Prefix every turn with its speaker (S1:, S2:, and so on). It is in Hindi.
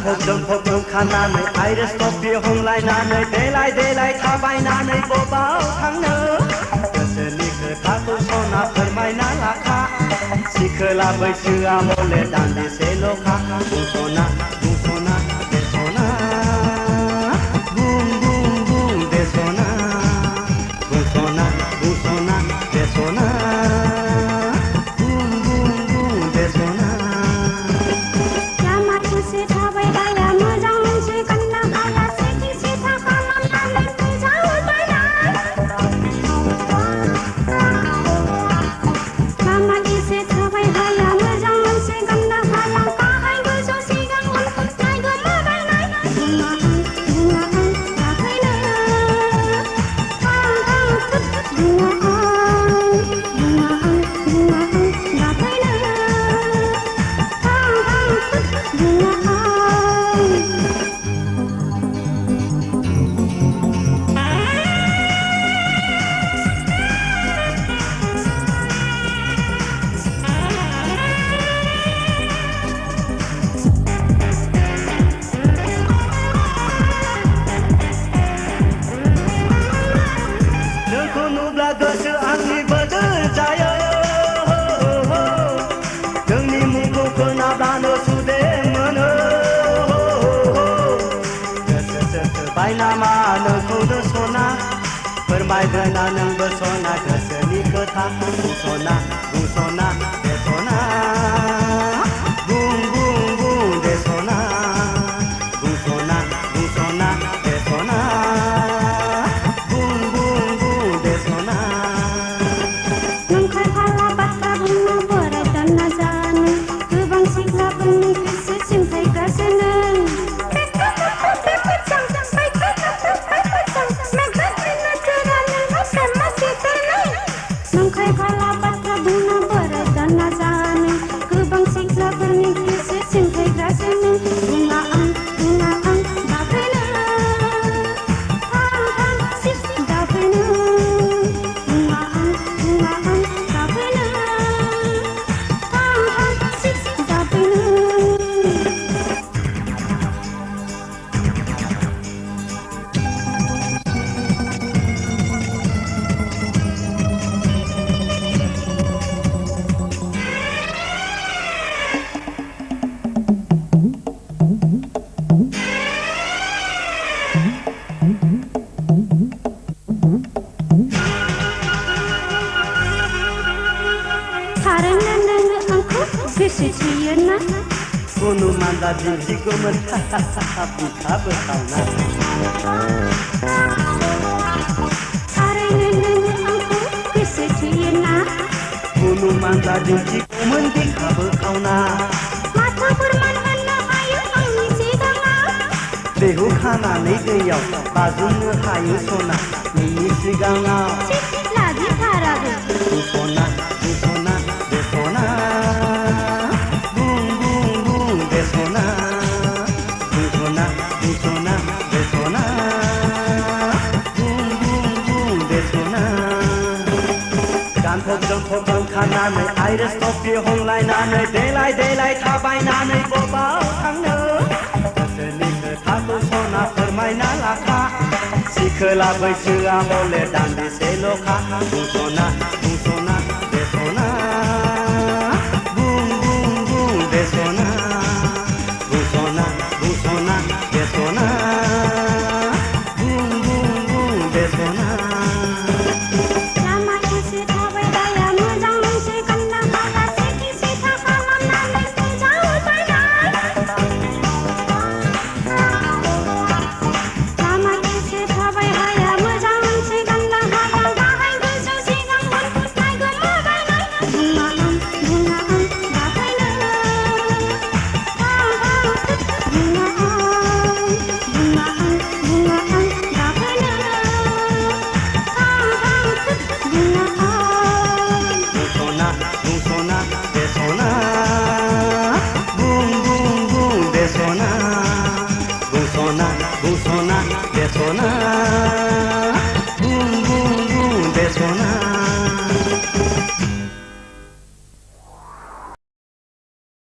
S1: जोंफब ओंखारनानै आइरिस कफि हमलायनानै देलाय थाबायनानै बबाव थांनो गोसोनि खोथाखौ सना फोरमायना लाखा सिखोला बैसोआ हले दान्दिसेल'खा बुंस'ना बुंस'ना बेस'ना बुं बुं बुं बेस'ना बुंस'ना बुंस'ना बेस'ना गोसो आंनि बोदोर जायो नोंनि मुंखौ खोनाब्लानो सुदेम मोनो गोसो बायनामा नोंखौनो सना फोरमायग्रोना नोंबो सना गोसोनि खोथा बुंस'ना बुंस'ना बेस'ना बुं बुं बुं बेस'ना बुंस'ना बुंस'ना बेस'ना Manda diriku buka bersama Gunung manda diriku mendika berkauna Mata bermanana ayo angin sigangaw Dehu khanane दैयाव बाजुमनो हायो सना नोंनि सिगाङाव चिट लागि थाराबो बुंस'ना बुंस'ना बेस'ना जोंफब ओंखारनानै आइरिस कफि हमलायनानै देलाय थाबायनानै बबाव थांनो गोसोनि खोथाखौ सना फोरमायना लाखा सिखोला बैसोआ हले दान्दिसेल'खा बुंस'ना बुंस'ना बेस'ना बुं बुं बुं बेस'ना बुंस'ना बुंस'ना बेस'ना बुं बुं बुं बेस'ना Bunsona, bunsona, bunsona,